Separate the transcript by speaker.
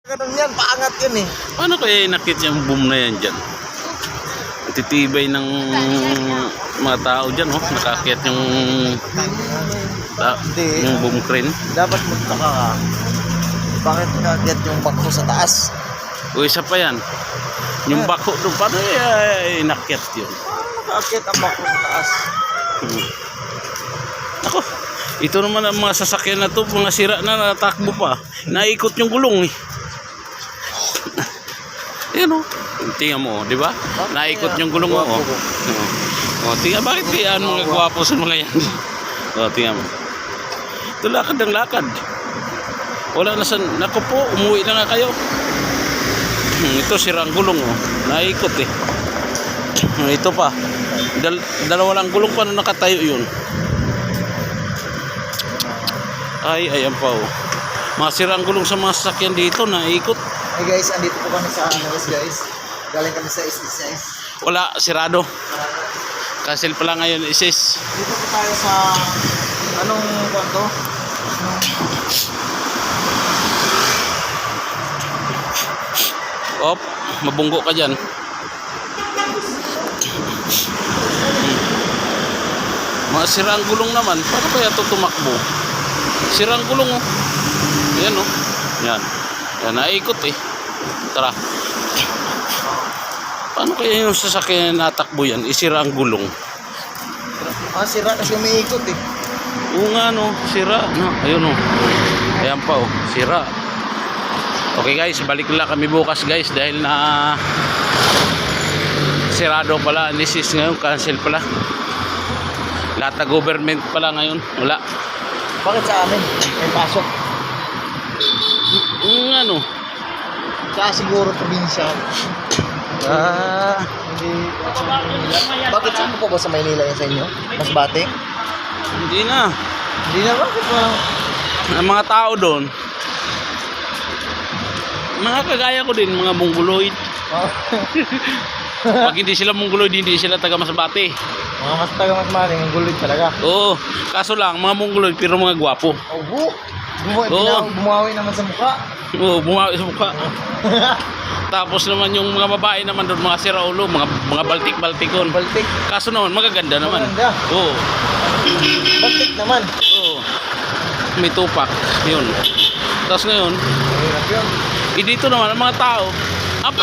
Speaker 1: Ganun yan, paangat yan eh.
Speaker 2: Paano kaya inakit yung boom na yan dyan? Titibay ng mga tao dyan, oh. Nakakit yung yung boom crane.
Speaker 1: Dapat magtaka ka. Bakit nakakit yung bako sa taas?
Speaker 2: O isa pa yan. Yung bako doon, paano inakit yun?
Speaker 1: Nakakit ang bako sa taas.
Speaker 2: Ako, ito naman ang mga sasakyan na to, mga sira na, natakbo pa. Naikot yung gulong eh. Yan o. Tingnan mo, di ba? Naikot yung gulong mo. O, tingnan, bakit kaya mga gwapo sa mga yan? O, tingnan mo. Ito lakad ng lakad. Wala na sa, naku po, umuwi na nga kayo. Ito sira ang gulong o. Naikot eh. Ito pa. Dalawa lang gulong pa na nakatayo yun. Ay, ayan pa o. Masira ang gulong sa mga sasakyan dito, naikot.
Speaker 1: Hey guys, andito po kami sa Anaras guys. Galing kami sa SSS.
Speaker 2: Wala, sirado. Cancel pala ngayon, isis.
Speaker 1: Dito po tayo sa anong kwanto?
Speaker 2: Op, mabunggo ka dyan. Sira ang gulong naman. Paano kaya ito tumakbo? Sira ang gulong oh. Ayan oh. Yan. Yan, naikot eh. Tara. Paano kaya yung sasakyan natakbo yan? Isira ang gulong.
Speaker 1: Sira kasi umiikot eh.
Speaker 2: Oo nga no, sira. No, ayun oh. Ayan pa oh, sira. Okay guys, balik na kami bukas guys dahil na sirado pala. Nisis ngayon, cancel pala. Lahat na government pala ngayon, wala.
Speaker 1: Bakit sa amin? May pasok.
Speaker 2: Ano?
Speaker 1: Sa siguro probinsya. Hindi. Bakit saan po ba sa Maynila yan sa inyo? Masbate?
Speaker 2: Hindi na.
Speaker 1: Hindi na, bakit walang...
Speaker 2: Ang mga tao doon, mga kagaya ko din, mga mongoloid. Pag hindi sila mongoloid, hindi sila taga Masbate.
Speaker 1: Mga mas taga Masbate, ang gulit talaga.
Speaker 2: Oo, kaso lang, mga mongoloid pero mga gwapo.
Speaker 1: Oo. Bumawi naman sa mukha.
Speaker 2: Oo, bumawi sa mukha. Tapos naman yung mga babae naman doon, mga siraulo, mga baltik-baltikon.
Speaker 1: Baltik.
Speaker 2: Kaso naman, magaganda naman.
Speaker 1: Maganda.
Speaker 2: Oo.
Speaker 1: Baltik naman.
Speaker 2: Oo. May tupak. Yun. Tapos ngayon,
Speaker 1: Mahirap yun.
Speaker 2: dito naman ang mga tao, ang